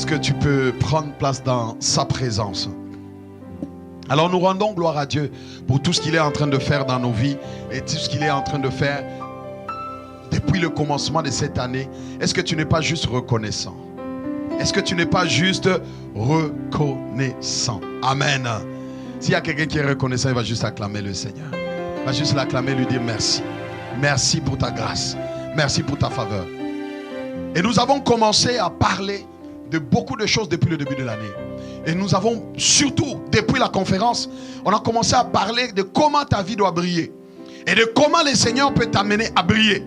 que tu peux prendre place dans sa présence? Alors nous rendons gloire à Dieu pour tout ce qu'il est en train de faire dans nos vies et tout ce qu'il est en train de faire depuis le commencement de cette année. Est-ce que tu n'es pas juste reconnaissant? Est-ce que tu n'es pas juste reconnaissant? Amen. S'il y a quelqu'un qui est reconnaissant, il va juste acclamer le Seigneur. Il va juste l'acclamer et lui dire merci. Merci pour ta grâce. Merci pour ta faveur. Et nous avons commencé à parler de beaucoup de choses depuis le début de l'année. Et nous avons surtout, depuis la conférence, on a commencé à parler de comment ta vie doit briller. Et de comment le Seigneur peut t'amener à briller.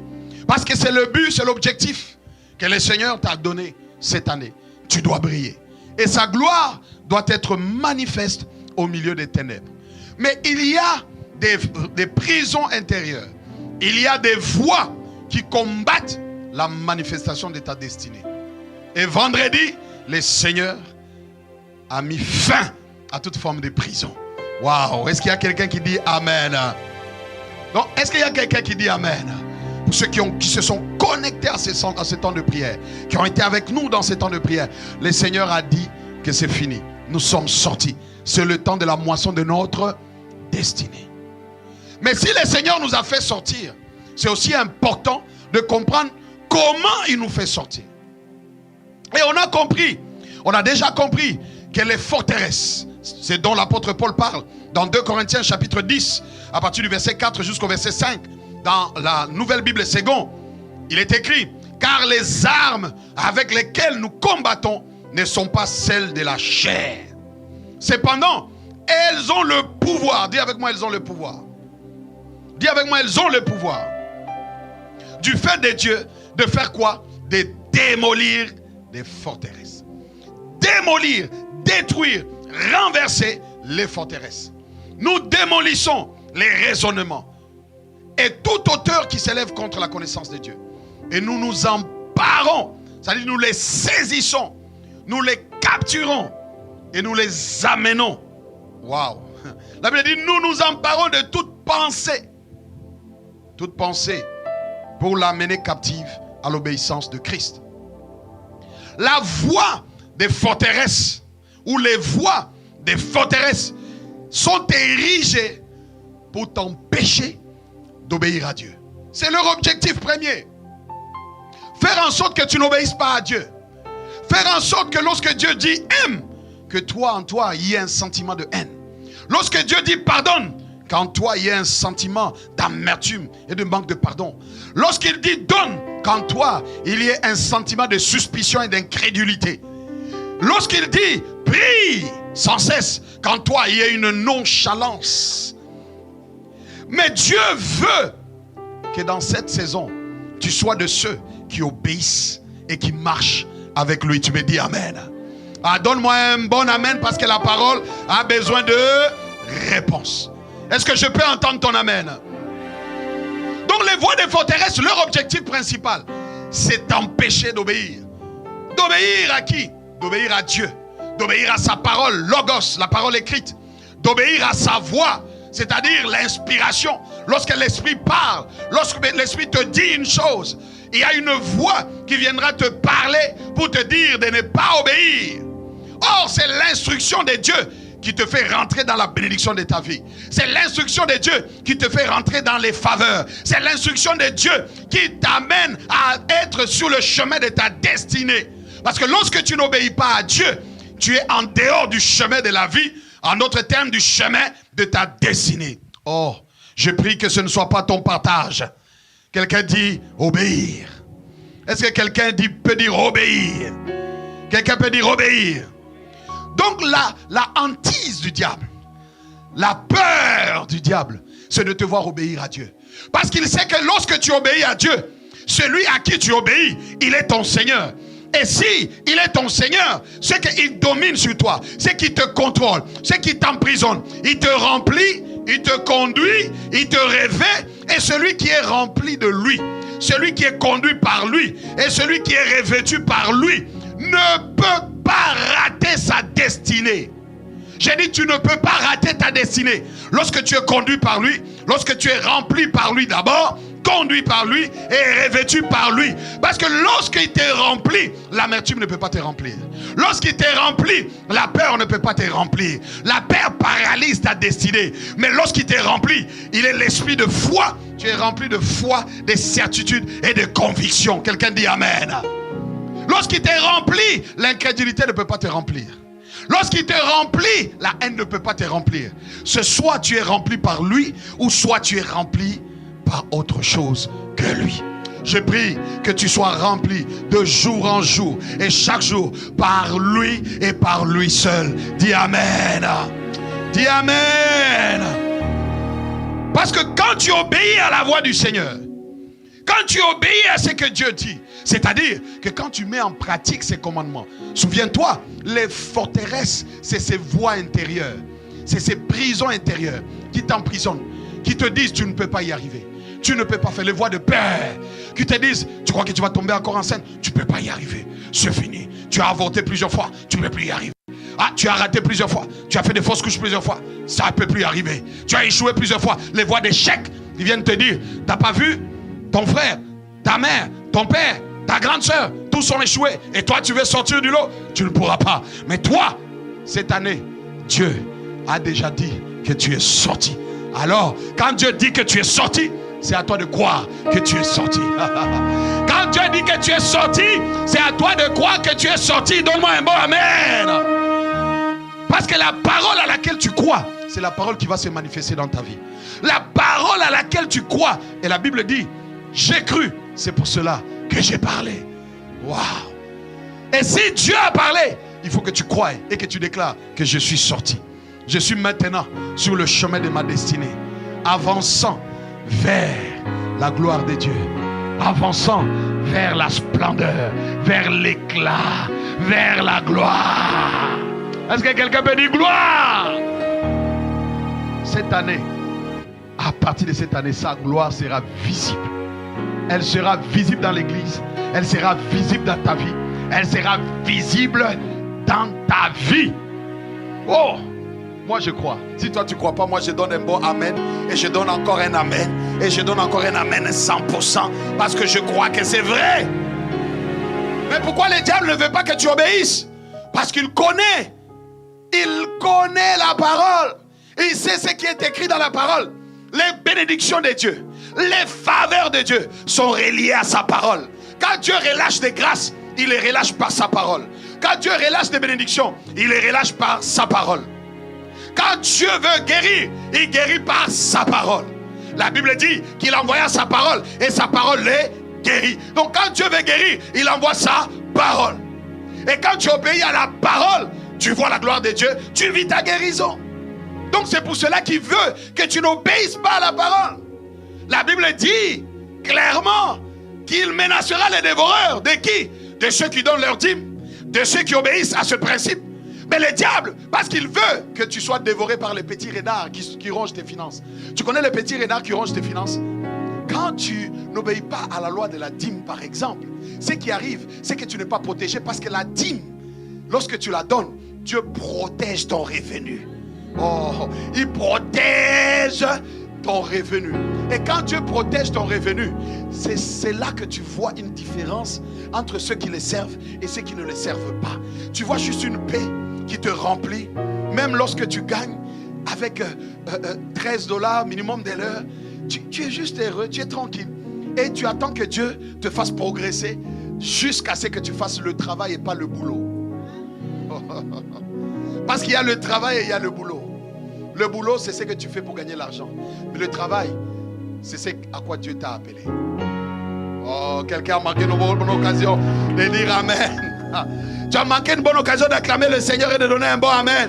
Parce que c'est le but, c'est l'objectif que le Seigneur t'a donné cette année. Tu dois briller. Et sa gloire doit être manifeste au milieu des ténèbres. Mais il y a des prisons intérieures. Il y a des voix qui combattent la manifestation de ta destinée. Et vendredi, le Seigneur a mis fin à toute forme de prison. Waouh! Est-ce qu'il y a quelqu'un qui dit Amen? Donc, est-ce qu'il y a quelqu'un qui dit Amen? Pour ceux qui se sont connectés à ce temps de prière, qui ont été avec nous dans ce temps de prière, le Seigneur a dit que c'est fini. Nous sommes sortis. C'est le temps de la moisson de notre destinée. Mais si le Seigneur nous a fait sortir, c'est aussi important de comprendre comment il nous fait sortir. Et on a déjà compris que les forteresses, c'est dont l'apôtre Paul parle dans 2 Corinthiens chapitre 10, à partir du verset 4 jusqu'au verset 5, dans la Nouvelle Bible Seconde, il est écrit: car les armes avec lesquelles nous combattons ne sont pas celles de la chair. Cependant, elles ont le pouvoir. Dis avec moi, elles ont le pouvoir. Dis avec moi, elles ont le pouvoir. Du fait de Dieu, de faire quoi? De démolir des forteresses. Démolir, détruire, renverser les forteresses. Nous démolissons les raisonnements et toute hauteur qui s'élève contre la connaissance de Dieu. Et nous nous emparons, c'est-à-dire nous les saisissons, nous les capturons et nous les amenons. Waouh! La Bible dit: nous nous emparons de toute pensée pour l'amener captive à l'obéissance de Christ. La voix des forteresses ou les voix des forteresses sont érigées pour t'empêcher d'obéir à Dieu. C'est leur objectif premier. Faire en sorte que tu n'obéisses pas à Dieu. Faire en sorte que lorsque Dieu dit aime, que toi en toi il y ait un sentiment de haine. Lorsque Dieu dit pardonne, qu'en toi il y ait un sentiment d'amertume et de manque de pardon. Lorsqu'il dit donne, qu'en toi il y ait un sentiment de suspicion et d'incrédulité. Lorsqu'il dit prie sans cesse, qu'en toi il y ait une nonchalance. Mais Dieu veut que dans cette saison, tu sois de ceux qui obéissent et qui marchent avec lui. Tu me dis amen. Ah, donne-moi un bon amen parce que la parole a besoin de réponse. Est-ce que je peux entendre ton amen? Donc les voix des forteresses, leur objectif principal, c'est d'empêcher d'obéir. D'obéir à qui? D'obéir à Dieu. D'obéir à sa parole, logos, la parole écrite. D'obéir à sa voix, c'est-à-dire l'inspiration. Lorsque l'esprit parle, lorsque l'esprit te dit une chose, il y a une voix qui viendra te parler pour te dire de ne pas obéir. Or, c'est l'instruction de Dieu qui te fait rentrer dans la bénédiction de ta vie. C'est l'instruction de Dieu qui te fait rentrer dans les faveurs. C'est l'instruction de Dieu qui t'amène à être sur le chemin de ta destinée. Parce que lorsque tu n'obéis pas à Dieu, tu es en dehors du chemin de la vie, en d'autres termes, du chemin de ta destinée. Oh, je prie que ce ne soit pas ton partage. Quelqu'un dit obéir. Est-ce que quelqu'un peut dire obéir? Quelqu'un peut dire obéir. Donc la hantise du diable, la peur du diable, c'est de te voir obéir à Dieu. Parce qu'il sait que lorsque tu obéis à Dieu, celui à qui tu obéis, il est ton Seigneur. Et si il est ton Seigneur, c'est qu'il domine sur toi, c'est qu'il te contrôle, c'est qu'il t'emprisonne. Il te remplit, il te conduit, il te revêt. Et celui qui est rempli de lui, celui qui est conduit par lui, et celui qui est revêtu par lui, ne peut pas rater sa destinée. J'ai dit, tu ne peux pas rater ta destinée. Lorsque tu es conduit par lui, lorsque tu es rempli par lui d'abord, conduit par lui et revêtu par lui. Parce que lorsqu'il t'est rempli, l'amertume ne peut pas te remplir. Lorsqu'il t'est rempli, la peur ne peut pas te remplir. La peur paralyse ta destinée. Mais lorsqu'il t'est rempli, il est l'esprit de foi. Tu es rempli de foi, de certitude et de conviction. Quelqu'un dit Amen. Lorsqu'il t'est rempli, l'incrédulité ne peut pas te remplir. Lorsqu'il te remplit, la haine ne peut pas te remplir. C'est soit tu es rempli par lui, ou soit tu es rempli par autre chose que lui. Je prie que tu sois rempli de jour en jour et chaque jour par lui et par lui seul. Dis Amen. Dis Amen. Parce que quand tu obéis à la voix du Seigneur, quand tu obéis à ce que Dieu dit, c'est-à-dire que quand tu mets en pratique ses commandements, souviens-toi, les forteresses, c'est ces voies intérieures, c'est ces prisons intérieures qui t'emprisonnent, qui te disent tu ne peux pas y arriver, tu ne peux pas faire, les voies de peur qui te disent tu crois que tu vas tomber encore enceinte, tu ne peux pas y arriver, c'est fini, tu as avorté plusieurs fois, tu ne peux plus y arriver. Ah, tu as raté plusieurs fois, tu as fait des fausses couches plusieurs fois, ça ne peut plus arriver. Tu as échoué plusieurs fois, les voies d'échec, ils viennent te dire, tu n'as pas vu ton frère, ta mère, ton père, ta grande soeur, tous sont échoués. Et toi, tu veux sortir du lot, tu ne pourras pas. Mais toi, cette année, Dieu a déjà dit que tu es sorti. Alors, quand Dieu dit que tu es sorti, c'est à toi de croire que tu es sorti. Quand Dieu dit que tu es sorti, c'est à toi de croire que tu es sorti. Donne-moi un bon Amen. Parce que la parole à laquelle tu crois, c'est la parole qui va se manifester dans ta vie. La parole à laquelle tu crois, et la Bible dit, j'ai cru, c'est pour cela que j'ai parlé. Waouh! Et si Dieu a parlé, il faut que tu croies et que tu déclares que je suis sorti. Je suis maintenant sur le chemin de ma destinée, avançant vers la gloire de Dieu, avançant vers la splendeur, vers l'éclat, vers la gloire. Est-ce que quelqu'un peut dire gloire? Cette année, à partir de cette année, sa gloire sera visible. Elle sera visible dans l'église. Elle sera visible dans ta vie. Elle sera visible dans ta vie. Oh, moi je crois. Si toi tu ne crois pas, moi je donne un bon amen. Et je donne encore un amen. Et je donne encore un amen 100%. Parce que je crois que c'est vrai. Mais pourquoi le diable ne veut pas que tu obéisses? Parce qu'il connaît. Il connaît la parole. Il sait ce qui est écrit dans la parole. Les bénédictions de Dieu, les faveurs de Dieu sont reliées à sa parole. Quand Dieu relâche des grâces, il les relâche par sa parole. Quand Dieu relâche des bénédictions, il les relâche par sa parole. Quand Dieu veut guérir, il guérit par sa parole. La Bible dit qu'il envoya sa parole et sa parole les guérit. Donc quand Dieu veut guérir, il envoie sa parole. Et quand tu obéis à la parole, tu vois la gloire de Dieu, tu vis ta guérison. Donc c'est pour cela qu'il veut que tu n'obéisses pas à la parole. La Bible dit clairement qu'il menacera les dévoreurs. De qui? De ceux qui donnent leur dîme, de ceux qui obéissent à ce principe. Mais le diable, parce qu'il veut que tu sois dévoré par les petits renards qui rongent tes finances. Tu connais les petits renards qui rongent tes finances? Quand tu n'obéis pas à la loi de la dîme, par exemple, ce qui arrive, c'est que tu n'es pas protégé, parce que la dîme, lorsque tu la donnes, Dieu protège ton revenu. Oh, il protège ton revenu. Et quand Dieu protège ton revenu, c'est là que tu vois une différence entre ceux qui le servent et ceux qui ne le servent pas. Tu vois juste une paix qui te remplit. Même lorsque tu gagnes avec $13 minimum de l'heure, tu es juste heureux, tu es tranquille. Et tu attends que Dieu te fasse progresser jusqu'à ce que tu fasses le travail et pas le boulot. Parce qu'il y a le travail et il y a le boulot. Le boulot, c'est ce que tu fais pour gagner l'argent. Mais le travail, c'est ce à quoi Dieu t'a appelé. Oh, quelqu'un a manqué une bonne occasion de dire Amen. Tu as manqué une bonne occasion d'acclamer le Seigneur et de donner un bon Amen.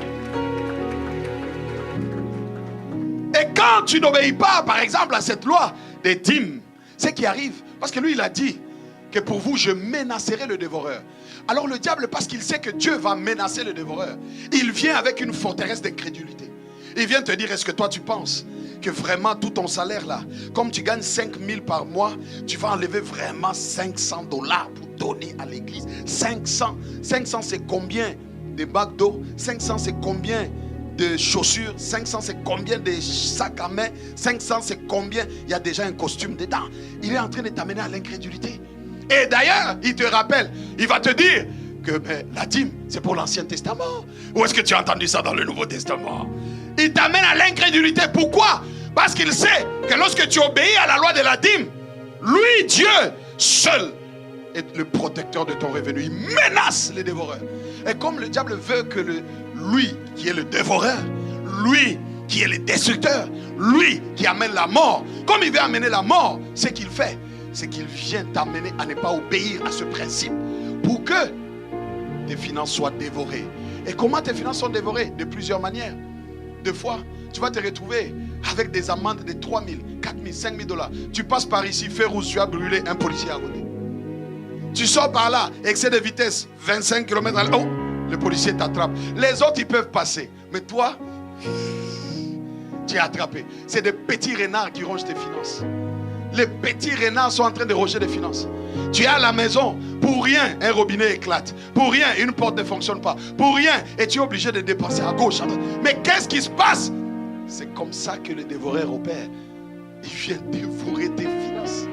Et quand tu n'obéis pas, par exemple, à cette loi des dîmes, ce qui arrive, parce que lui, il a dit que pour vous, je menacerai le dévoreur. Alors le diable, parce qu'il sait que Dieu va menacer le dévoreur, il vient avec une forteresse d'incrédulité. Il vient te dire, est-ce que toi tu penses que vraiment tout ton salaire là, comme tu gagnes 5 000 par mois, tu vas enlever vraiment $500 pour donner à l'église? 500 c'est combien de bacs d'eau? 500 c'est combien de chaussures? 500 c'est combien de sacs à main? 500 c'est combien? Il y a déjà un costume dedans. Il est en train de t'amener à l'incrédulité. Et d'ailleurs, il te rappelle, il va te dire, que la dîme, c'est pour l'Ancien Testament. Où est-ce que tu as entendu ça dans le Nouveau Testament? Il t'amène à l'incrédulité. Pourquoi? Parce qu'il sait que lorsque tu obéis à la loi de la dîme, lui, Dieu, seul est le protecteur de ton revenu. Il menace les dévoreurs. Et comme le diable veut que lui qui est le dévoreur, lui qui est le destructeur, lui qui amène la mort, comme il veut amener la mort, ce qu'il fait, c'est qu'il vient t'amener à ne pas obéir à ce principe pour que tes finances soient dévorées. Et comment tes finances sont dévorées? De plusieurs manières. Deux fois, tu vas te retrouver avec des amendes de 3 000, 4 000, 5 000 $. Tu passes par ici, feu rouge, tu as brûlé un policier à côté. Tu sors par là, excès de vitesse, 25 km à l'heure. Oh, le policier t'attrape. Les autres, ils peuvent passer. Mais toi, tu es attrapé. C'est des petits renards qui rongent tes finances. Les petits renards sont en train de ronger des finances. Tu es à la maison, pour rien, un robinet éclate. Pour rien, une porte ne fonctionne pas. Pour rien, et tu es obligé de dépenser à gauche, à droite. Mais qu'est-ce qui se passe? C'est comme ça que le dévoreur opère. Il vient dévorer tes finances.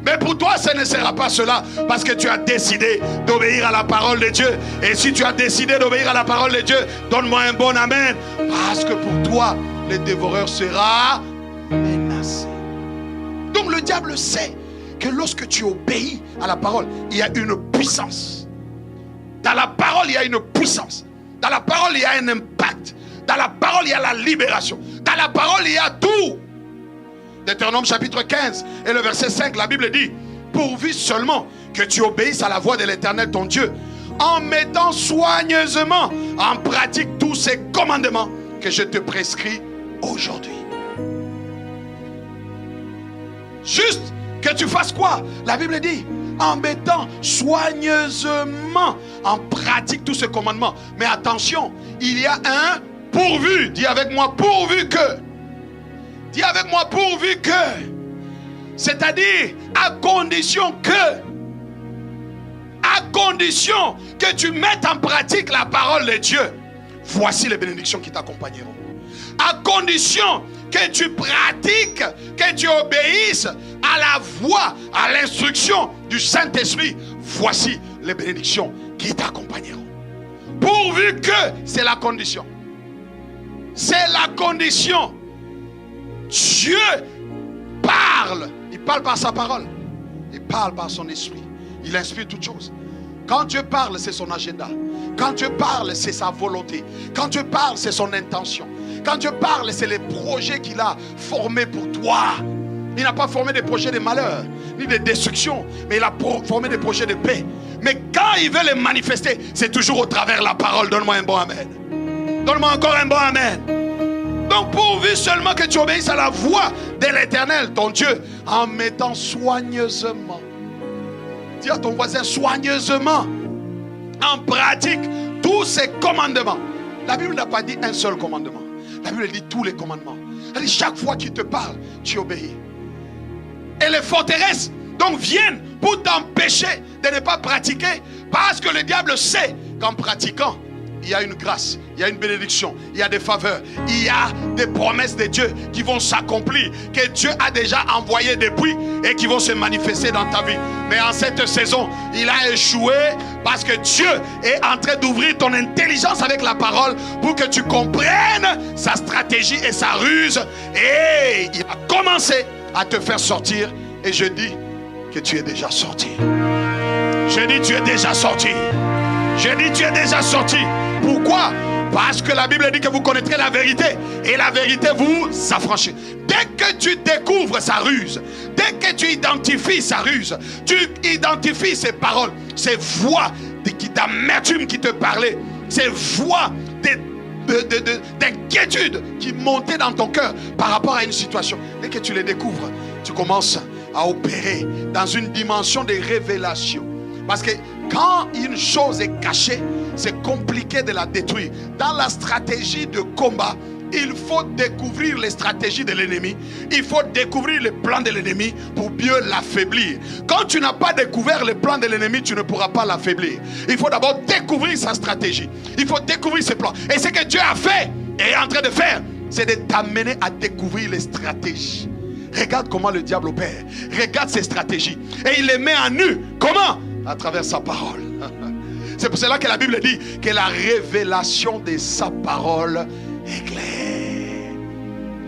Mais pour toi, ce ne sera pas cela, parce que tu as décidé d'obéir à la parole de Dieu. Et si tu as décidé d'obéir à la parole de Dieu, donne-moi un bon amen. Parce que pour toi, le dévoreur sera menacé. Donc le diable sait que lorsque tu obéis à la parole, il y a une puissance. Dans la parole, il y a une puissance. Dans la parole, il y a un impact. Dans la parole, il y a la libération. Dans la parole, il y a tout. Deutéronome chapitre 15 et le verset 5, la Bible dit: pourvu seulement que tu obéisses à la voix de l'Éternel ton Dieu, en mettant soigneusement en pratique tous ces commandements que je te prescris aujourd'hui. Juste que tu fasses quoi? La Bible dit: en mettant soigneusement en pratique tous ces commandements. Mais attention, il y a un pourvu. Dis avec moi, pourvu que. Dis avec moi, pourvu que. C'est-à-dire, à condition que tu mettes en pratique la parole de Dieu, voici les bénédictions qui t'accompagneront. À condition que tu pratiques, que tu obéisses à la voix, à l'instruction du Saint-Esprit, voici les bénédictions qui t'accompagneront. Pourvu que, c'est la condition. C'est la condition. Dieu parle. Il parle par sa parole. Il parle par son esprit. Il inspire toutes choses. Quand Dieu parle, c'est son agenda. Quand Dieu parle, c'est sa volonté. Quand Dieu parle, c'est son intention. Quand Dieu parle, c'est les projets qu'il a formés pour toi. Il n'a pas formé des projets de malheur, ni de destruction, mais il a formé des projets de paix. Mais quand il veut les manifester, c'est toujours au travers de la parole. Donne-moi un bon amen. Donne-moi encore un bon amen. Donc pourvu seulement que tu obéisses à la voix de l'Éternel, ton Dieu, en mettant soigneusement. Dis à ton voisin, soigneusement en pratique tous ces commandements. La Bible n'a pas dit un seul commandement. La Bible dit tous les commandements. Elle dit chaque fois qu'il te parle, tu obéis. Et les forteresses donc viennent pour t'empêcher de ne pas pratiquer, parce que le diable sait qu'en pratiquant, il y a une grâce, il y a une bénédiction, il y a des faveurs, il y a des promesses de Dieu qui vont s'accomplir, que Dieu a déjà envoyées depuis et qui vont se manifester dans ta vie. Mais en cette saison, il a échoué parce que Dieu est en train d'ouvrir ton intelligence avec la parole pour que tu comprennes sa stratégie et sa ruse. Et il a commencé à te faire sortir. Et je dis que tu es déjà sorti. Je dis tu es déjà sorti. Je dis tu es déjà sorti. Pourquoi? Parce que la Bible dit que vous connaîtrez la vérité et la vérité vous affranchit. Dès que tu découvres sa ruse, dès que tu identifies sa ruse, tu identifies ses paroles, ses voix d'amertume qui te parlaient, ces voix d'inquiétude qui montaient dans ton cœur par rapport à une situation. Dès que tu les découvres, tu commences à opérer dans une dimension de révélation. Parce que quand une chose est cachée, c'est compliqué de la détruire. Dans la stratégie de combat, il faut découvrir les stratégies de l'ennemi. Il faut découvrir les plans de l'ennemi pour mieux l'affaiblir. Quand tu n'as pas découvert les plans de l'ennemi, tu ne pourras pas l'affaiblir. Il faut d'abord découvrir sa stratégie. Il faut découvrir ses plans. Et ce que Dieu a fait et est en train de faire, c'est de t'amener à découvrir les stratégies. Regarde comment le diable opère. Regarde ses stratégies. Et il les met en nu. Comment? À travers sa parole. C'est pour cela que la Bible dit que la révélation de sa parole éclaire.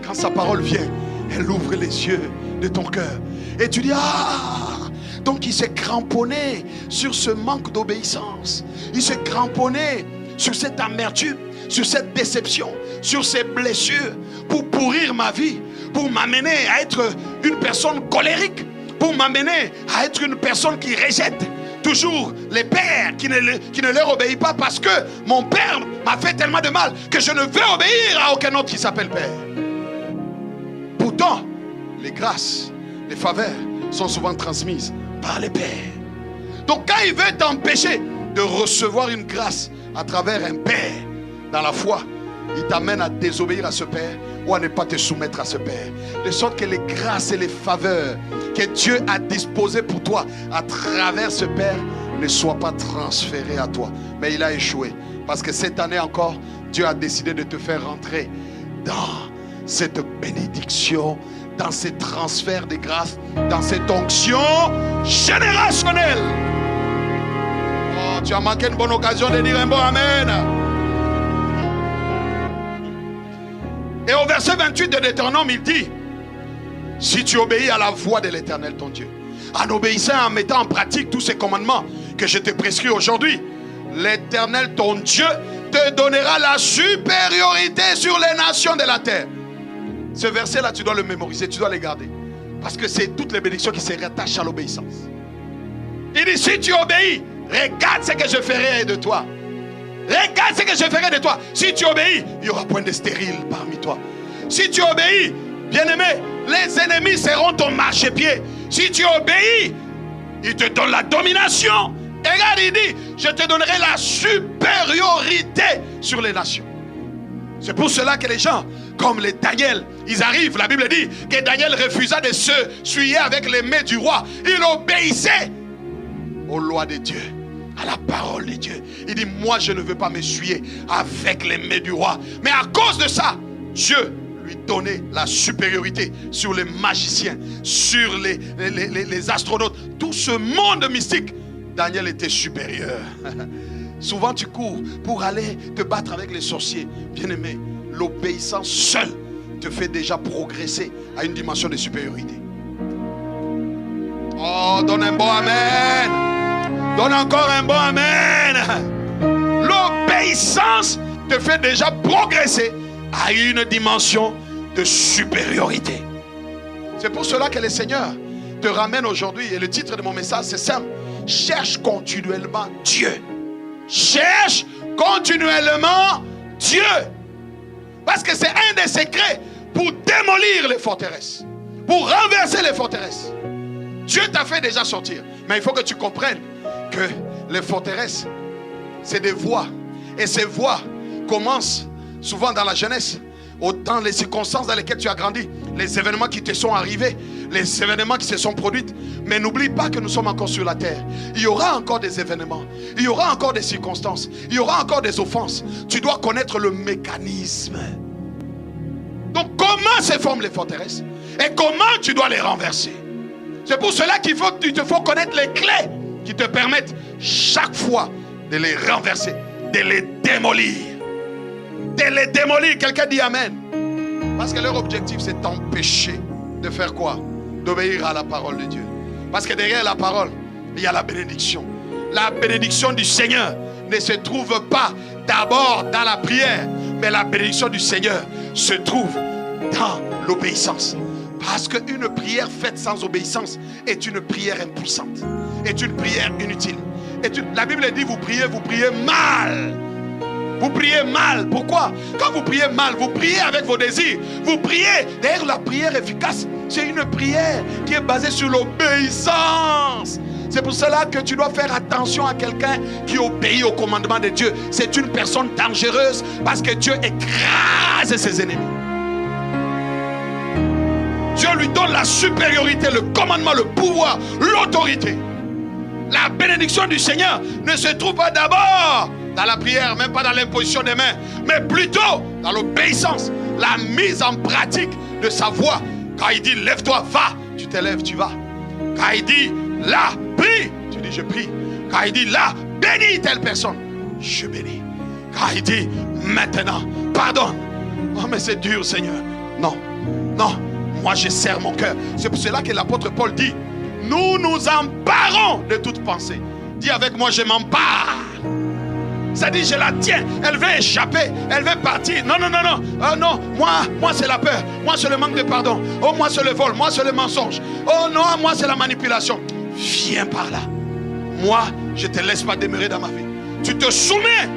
Quand sa parole vient, elle ouvre les yeux de ton cœur. Et tu dis, ah, donc il s'est cramponné sur ce manque d'obéissance. Il s'est cramponné sur cette amertume, sur cette déception, sur ces blessures, pour pourrir ma vie, pour m'amener à être une personne colérique, pour m'amener à être une personne qui rejette toujours les pères, qui ne leur obéit pas, parce que mon père m'a fait tellement de mal que je ne veux obéir à aucun autre qui s'appelle père. Pourtant, les grâces, les faveurs sont souvent transmises par les pères. Donc quand il veut t'empêcher de recevoir une grâce à travers un père dans la foi, il t'amène à désobéir à ce père ou à ne pas te soumettre à ce père. De sorte que les grâces et les faveurs que Dieu a disposées pour toi à travers ce père ne soient pas transférées à toi. Mais il a échoué. Parce que cette année encore, Dieu a décidé de te faire rentrer dans cette bénédiction, dans ces transferts de grâce, dans cette onction générationnelle. Oh, tu as manqué une bonne occasion de dire un bon amen. Et au verset 28 de Deutéronome, il dit, si tu obéis à la voix de l'Éternel ton Dieu, en obéissant, en mettant en pratique tous ces commandements que je te prescris aujourd'hui, l'Éternel ton Dieu te donnera la supériorité sur les nations de la terre. Ce verset-là, tu dois le mémoriser, tu dois le garder. Parce que c'est toutes les bénédictions qui se rattachent à l'obéissance. Il dit, si tu obéis, regarde ce que je ferai de toi. Regarde ce que je ferai de toi. Si tu obéis, il n'y aura point de stérile parmi toi. Si tu obéis, bien-aimé, les ennemis seront ton marchepied. Si tu obéis, il te donne la domination. Et regarde, il dit, je te donnerai la supériorité sur les nations. C'est pour cela que les gens, comme les Daniel, ils arrivent, la Bible dit que Daniel refusa de se souiller avec les mains du roi. Il obéissait aux lois de Dieu, à la parole de Dieu. Il dit, moi je ne veux pas m'essuyer avec les mains du roi. Mais à cause de ça, Dieu lui donnait la supériorité sur les magiciens, sur les astronautes. Tout ce monde mystique, Daniel était supérieur. Souvent tu cours pour aller te battre avec les sorciers. Bien-aimé, l'obéissance seule te fait déjà progresser à une dimension de supériorité. Oh, donne un bon amen. Donne encore un bon amen. L'obéissance te fait déjà progresser à une dimension de supériorité. C'est pour cela que le Seigneur te ramène aujourd'hui. Et le titre de mon message, c'est simple. Cherche continuellement Dieu. Cherche continuellement Dieu. Parce que c'est un des secrets pour démolir les forteresses, pour renverser les forteresses. Dieu t'a fait déjà sortir. Mais il faut que tu comprennes que les forteresses, c'est des voies. Et ces voies commencent souvent dans la jeunesse, dans les circonstances dans lesquelles tu as grandi, les événements qui te sont arrivés, les événements qui se sont produits. Mais n'oublie pas que nous sommes encore sur la terre. Il y aura encore des événements, il y aura encore des circonstances, il y aura encore des offenses. Tu dois connaître le mécanisme. Donc comment se forment les forteresses et comment tu dois les renverser. C'est pour cela qu'il te faut connaître les clés qui te permettent chaque fois de les renverser, de les démolir. De les démolir. Quelqu'un dit amen. Parce que leur objectif, c'est t'empêcher de faire quoi? D'obéir à la parole de Dieu. Parce que derrière la parole, il y a la bénédiction. La bénédiction du Seigneur ne se trouve pas d'abord dans la prière, mais la bénédiction du Seigneur se trouve dans l'obéissance. Parce qu'une prière faite sans obéissance est une prière impuissante, est une prière inutile. La Bible dit, vous priez mal. Vous priez mal. Pourquoi? Quand vous priez mal, vous priez avec vos désirs. Vous priez. D'ailleurs, la prière efficace, c'est une prière qui est basée sur l'obéissance. C'est pour cela que tu dois faire attention à quelqu'un qui obéit au commandement de Dieu. C'est une personne dangereuse parce que Dieu écrase ses ennemis. Dieu lui donne la supériorité, le commandement, le pouvoir, l'autorité. La bénédiction du Seigneur ne se trouve pas d'abord dans la prière, même pas dans l'imposition des mains, mais plutôt dans l'obéissance, la mise en pratique de sa voix. Quand il dit lève-toi, va, tu te lèves, tu vas. Quand il dit là, prie, tu dis je prie. Quand il dit là, bénis telle personne. Je bénis. Quand il dit, maintenant, pardonne. Oh, mais c'est dur, Seigneur. Non, non, moi je serre mon cœur. C'est pour cela que l'apôtre Paul dit, nous nous emparons de toute pensée. Dis avec moi, je m'empare. Ça dit, je la tiens. Elle veut échapper. Elle veut partir. Non, non, non, non. Non, moi c'est la peur. Moi c'est le manque de pardon. Oh, moi c'est le vol. Moi c'est le mensonge. Oh non, moi c'est la manipulation. Viens par là. Moi, je ne te laisse pas demeurer dans ma vie. Tu te soumets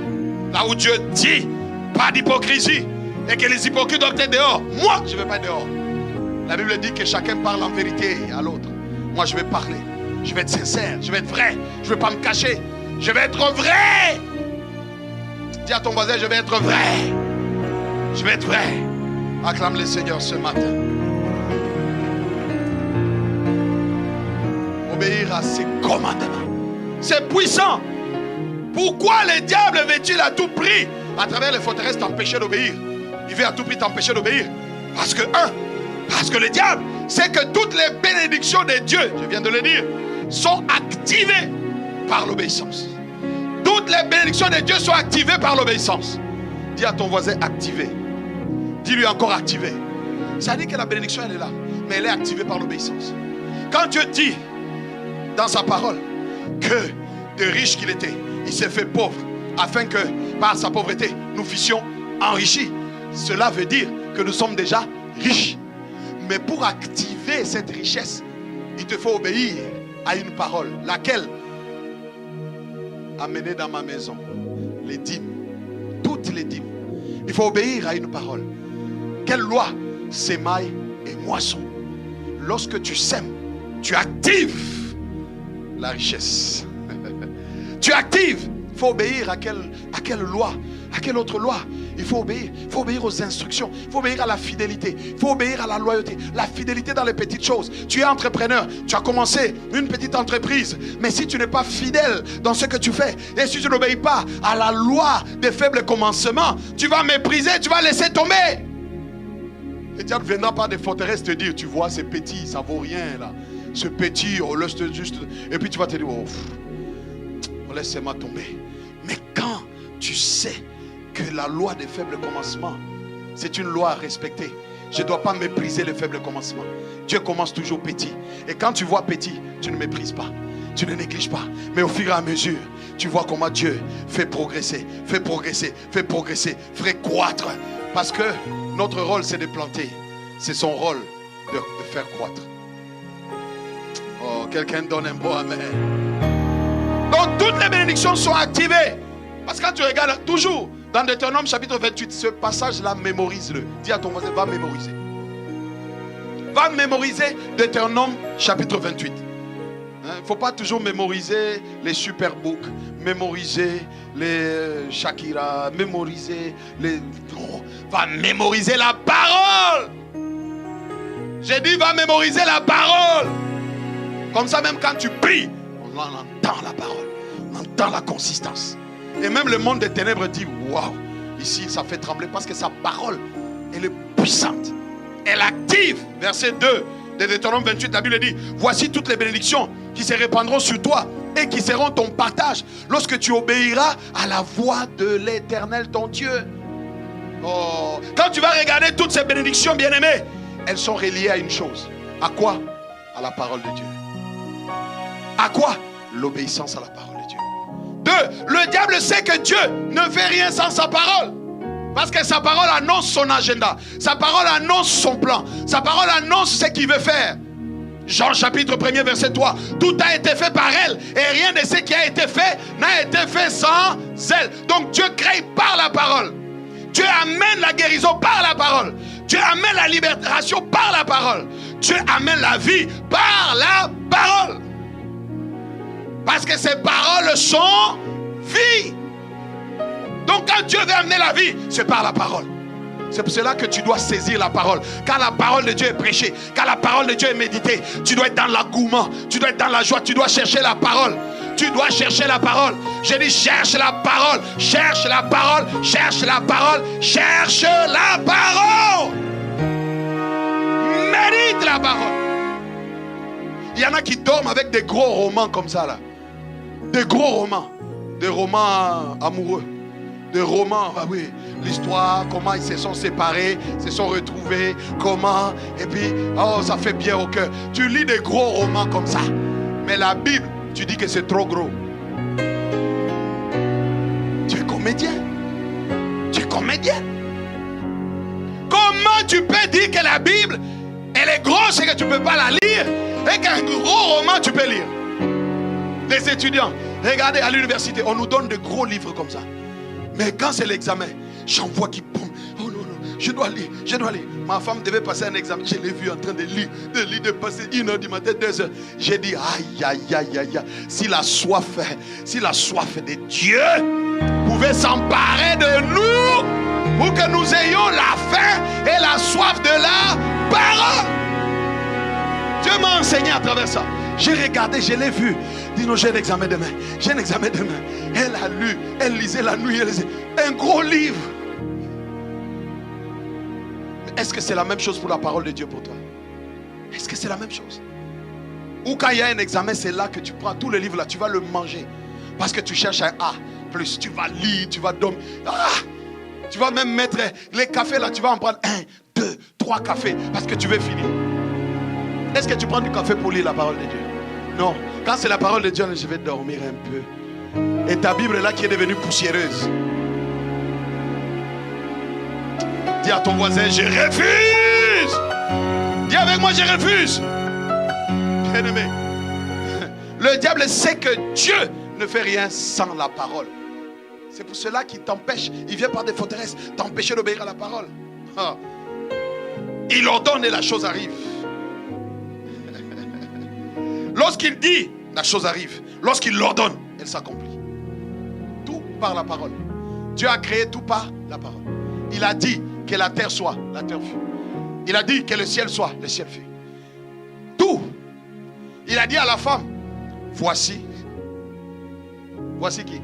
là où Dieu dit, pas d'hypocrisie. Et que les hypocrites doivent être dehors. Moi, je ne vais pas dehors. La Bible dit que chacun parle en vérité à l'autre. Moi, je vais parler. Je vais être sincère. Je vais être vrai. Je ne vais pas me cacher. Je vais être vrai. Dis à ton voisin, je vais être vrai. Je vais être vrai. Acclame le Seigneur ce matin. Obéir à ses commandements. C'est puissant. Pourquoi le diable veut-il à tout prix, à travers les forteresses, t'empêcher d'obéir? Il veut à tout prix t'empêcher d'obéir. Parce que le diable sait que toutes les bénédictions de Dieu, je viens de le dire, sont activées par l'obéissance. Toutes les bénédictions de Dieu sont activées par l'obéissance. Dis à ton voisin, activé. Dis-lui encore, activé. Ça dit que la bénédiction, elle est là, mais elle est activée par l'obéissance. Quand Dieu dit dans sa parole que de riche qu'il était, il s'est fait pauvre, afin que par sa pauvreté, nous fussions enrichis. Cela veut dire que nous sommes déjà riches. Mais pour activer cette richesse, il te faut obéir à une parole. Laquelle? Amener dans ma maison les dîmes, toutes les dîmes. Il faut obéir à une parole. Quelle loi? Sémaille et moisson. Lorsque tu sèmes, tu actives la richesse. Tu actives. Il faut obéir à quelle loi? À quelle autre loi? Il faut obéir. Il faut obéir aux instructions. Il faut obéir à la fidélité. Il faut obéir à la loyauté. La fidélité dans les petites choses. Tu es entrepreneur. Tu as commencé une petite entreprise. Mais si tu n'es pas fidèle dans ce que tu fais, et si tu n'obéis pas à la loi des faibles commencements, tu vas mépriser, tu vas laisser tomber. Le diable viendra par des forteresses te dire, tu vois, c'est petit, ça vaut rien là. Ce petit, on laisse juste. Et puis tu vas te dire, oh, laissez-moi tomber. Mais quand tu sais que la loi des faibles commencements, c'est une loi à respecter. Je ne dois pas mépriser les faibles commencements. Dieu commence toujours petit. Et quand tu vois petit, tu ne méprises pas. Tu ne négliges pas. Mais au fur et à mesure, tu vois comment Dieu fait progresser, fait progresser, fait progresser, fait croître. Parce que notre rôle, c'est de planter. C'est son rôle de faire croître. Oh, quelqu'un donne un beau amen. Donc toutes les bénédictions sont activées. Parce que quand tu regardes toujours dans Deutéronome chapitre 28, ce passage-là, mémorise-le. Dis à ton voisin, va mémoriser. Va mémoriser Deutéronome chapitre 28. Il ne faut pas toujours mémoriser les superbooks, mémoriser les Shakira, mémoriser les... Non, va mémoriser la parole. J'ai dit, va mémoriser la parole. Comme ça, même quand tu pries, on entend la parole, on entend la consistance. Et même le monde des ténèbres dit, waouh, ici ça fait trembler parce que sa parole, elle est puissante. Elle active, verset 2 de Deutéronome 28, la Bible dit, voici toutes les bénédictions qui se répandront sur toi et qui seront ton partage lorsque tu obéiras à la voix de l'Éternel ton Dieu. Oh, quand tu vas regarder toutes ces bénédictions, bien-aimés, elles sont reliées à une chose. À quoi? À la parole de Dieu. À quoi? L'obéissance à la parole de Dieu. 2. Le diable sait que Dieu ne fait rien sans sa parole. Parce que sa parole annonce son agenda. Sa parole annonce son plan. Sa parole annonce ce qu'il veut faire. Jean chapitre 1er verset 3. Tout a été fait par elle. Et rien de ce qui a été fait n'a été fait sans elle. Donc Dieu crée par la parole. Dieu amène la guérison par la parole. Dieu amène la libération par la parole. Dieu amène la vie par la parole. Parce que ces paroles sont vie. Donc quand Dieu veut amener la vie, c'est par la parole. C'est pour cela que tu dois saisir la parole. Quand la parole de Dieu est prêchée, quand la parole de Dieu est méditée, tu dois être dans l'engouement, tu dois être dans la joie, tu dois chercher la parole. Tu dois chercher la parole. J'ai dit cherche la parole, cherche la parole, cherche la parole, cherche la parole. Médite la parole. Il y en a qui dorment avec des gros romans comme ça là. Des gros romans. des romans amoureux. Des romans, ah oui, l'histoire, comment ils se sont séparés, se sont retrouvés, comment, et puis, oh, ça fait bien au cœur. Tu lis des gros romans comme ça, mais la Bible, tu dis que c'est trop gros. Tu es comédien. Tu es comédien. Comment tu peux dire que la Bible, elle est grosse et que tu ne peux pas la lire, et qu'un gros roman, tu peux lire? Les étudiants, regardez à l'université, on nous donne de gros livres comme ça. Mais quand c'est l'examen, j'en vois qui boum. Oh non, non, je dois lire. Ma femme devait passer un examen. Je l'ai vu en train de lire, de passer 1h du matin, 2h. J'ai dit, aïe. Si la soif de Dieu pouvait s'emparer de nous pour que nous ayons la faim et la soif de la parole. Dieu m'a enseigné à travers ça. J'ai regardé, je l'ai vu. Dis non, j'ai un examen demain. Elle a lu, elle lisait la nuit, elle lisait un gros livre. Mais est-ce que c'est la même chose pour la parole de Dieu pour toi? Est-ce que c'est la même chose? Ou quand il y a un examen, c'est là que tu prends tous les livres là, tu vas le manger. Parce que tu cherches un A+, tu vas lire, tu vas dormir. Tu vas même mettre les cafés là, tu vas en prendre 1, 2, 3 cafés parce que tu veux finir. Est-ce que tu prends du café pour lire la parole de Dieu? Non. Quand c'est la parole de Dieu, je vais dormir un peu. Et ta Bible est là qui est devenue poussiéreuse. Dis à ton voisin, je refuse. Dis avec moi, je refuse. Bien-aimé, le diable sait que Dieu ne fait rien sans la parole. C'est pour cela qu'il t'empêche. Il vient par des forteresses t'empêcher d'obéir à la parole. Il ordonne et la chose arrive. Lorsqu'il dit, la chose arrive. Lorsqu'il l'ordonne, elle s'accomplit. Tout par la parole. Dieu a créé tout par la parole. Il a dit que la terre soit, la terre fut. Il a dit que le ciel soit, le ciel fut. Tout. Il a dit à la femme, voici. Voici qui?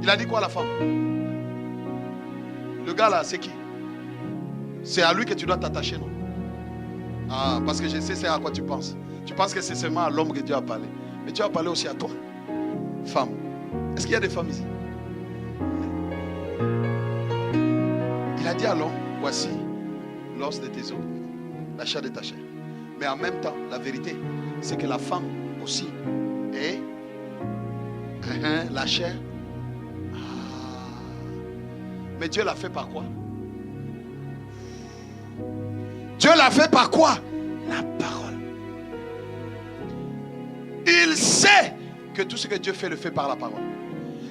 Il a dit quoi à la femme? Le gars là, c'est qui? C'est à lui que tu dois t'attacher, non? Ah, parce que je sais c'est à quoi tu penses. Tu penses que c'est seulement à l'homme que Dieu a parlé. Mais Dieu a parlé aussi à toi. Femme. Est-ce qu'il y a des femmes ici? Il a dit à l'homme, voici l'os de tes os, la chair de ta chair. Mais en même temps, la vérité, c'est que la femme aussi est la chair. Mais Dieu l'a fait par quoi? Dieu l'a fait par quoi? La parole. Il sait que tout ce que Dieu fait, le fait par la parole.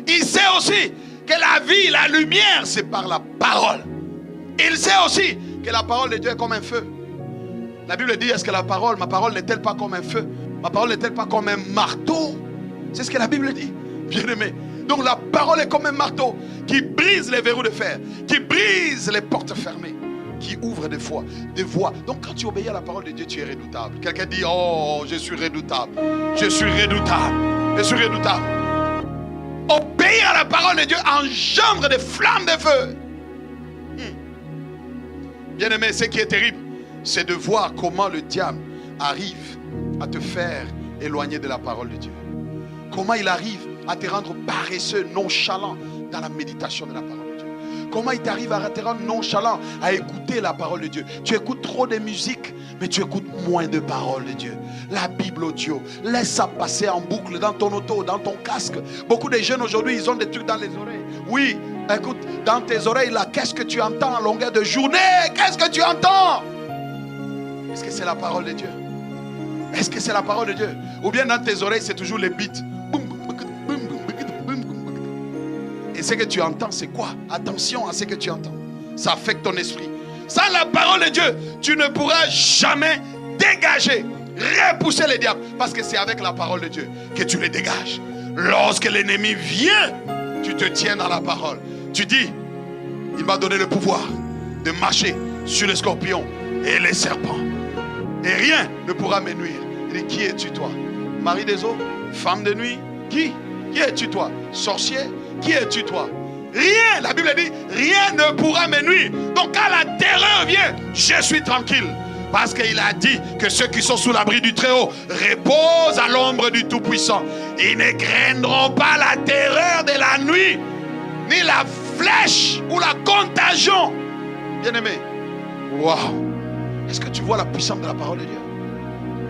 Il sait aussi que la vie, la lumière, c'est par la parole. Il sait aussi que la parole de Dieu est comme un feu. La Bible dit, est-ce que ma parole n'est-elle pas comme un feu? Ma parole n'est-elle pas comme un marteau? C'est ce que la Bible dit, bien-aimé. Donc la parole est comme un marteau qui brise les verrous de fer, qui brise les portes fermées, qui ouvre des voies. Donc quand tu obéis à la parole de Dieu, tu es redoutable. Quelqu'un dit, oh, je suis redoutable. Je suis redoutable. Je suis redoutable. Obéir à la parole de Dieu engendre des flammes de feu. Bien-aimé, ce qui est terrible, c'est de voir comment le diable arrive à te faire éloigner de la parole de Dieu. Comment il arrive à te rendre paresseux, nonchalant dans la méditation de la parole de Dieu. Comment il t'arrive à te rendre nonchalant à écouter la parole de Dieu. Tu écoutes trop de musique, mais tu écoutes moins de paroles de Dieu. La Bible audio, laisse ça passer en boucle dans ton auto, dans ton casque. Beaucoup de jeunes aujourd'hui, ils ont des trucs dans les oreilles. Oui, écoute, dans tes oreilles là, qu'est-ce que tu entends en longueur de journée? Qu'est-ce que tu entends? Est-ce que c'est la parole de Dieu? Est-ce que c'est la parole de Dieu? Ou bien dans tes oreilles, c'est toujours les beats. Et ce que tu entends, c'est quoi? Attention à ce que tu entends. Ça affecte ton esprit. Sans la parole de Dieu, tu ne pourras jamais dégager, repousser les diables. Parce que c'est avec la parole de Dieu que tu les dégages. Lorsque l'ennemi vient, tu te tiens dans la parole. Tu dis, il m'a donné le pouvoir de marcher sur les scorpions et les serpents. Et rien ne pourra me nuire. Il dit, qui es-tu toi? Mari des eaux? Femme de nuit? Qui es-tu toi? Sorcier? Qui es-tu toi? Rien, la Bible dit, rien ne pourra me nuire. Donc quand la terreur vient, je suis tranquille. Parce qu'il a dit que ceux qui sont sous l'abri du Très-Haut reposent à l'ombre du Tout-Puissant. Ils ne craindront pas la terreur de la nuit, ni la flèche ou la contagion. Bien-aimé, waouh! Est-ce que tu vois la puissance de la parole de Dieu?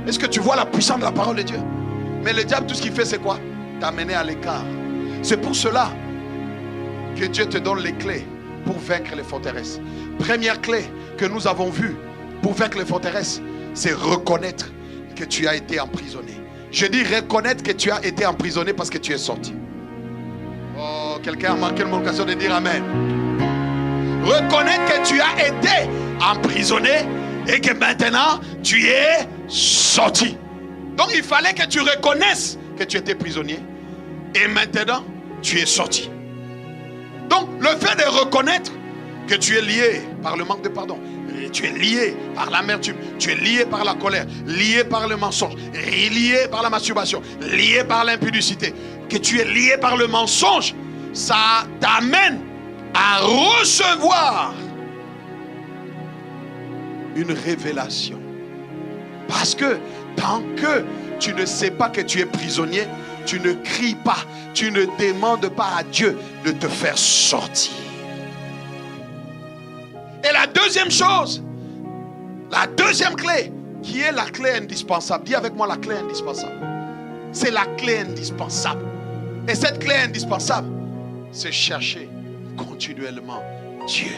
Est-ce que tu vois la puissance de la parole de Dieu? Mais le diable, tout ce qu'il fait, c'est quoi? T'amener à l'écart. C'est pour cela que Dieu te donne les clés pour vaincre les forteresses. Première clé que nous avons vue pour vaincre les forteresses, c'est reconnaître que tu as été emprisonné. Je dis reconnaître que tu as été emprisonné parce que tu es sorti. Oh, quelqu'un a manqué l'occasion de dire Amen. Reconnaître que tu as été emprisonné et que maintenant tu es sorti. Donc il fallait que tu reconnaisses que tu étais prisonnier et maintenant tu es sorti. Donc le fait de reconnaître que tu es lié par le manque de pardon, tu es lié par l'amertume, tu es lié par la colère, lié par le mensonge, lié par la masturbation, lié par l'impudicité, que tu es lié par le mensonge, ça t'amène à recevoir une révélation. Parce que tant que tu ne sais pas que tu es prisonnier, tu ne cries pas, tu ne demandes pas à Dieu de te faire sortir. Et la deuxième chose, la deuxième clé, qui est la clé indispensable. Dis avec moi la clé indispensable. C'est la clé indispensable. Et cette clé indispensable, c'est chercher continuellement Dieu.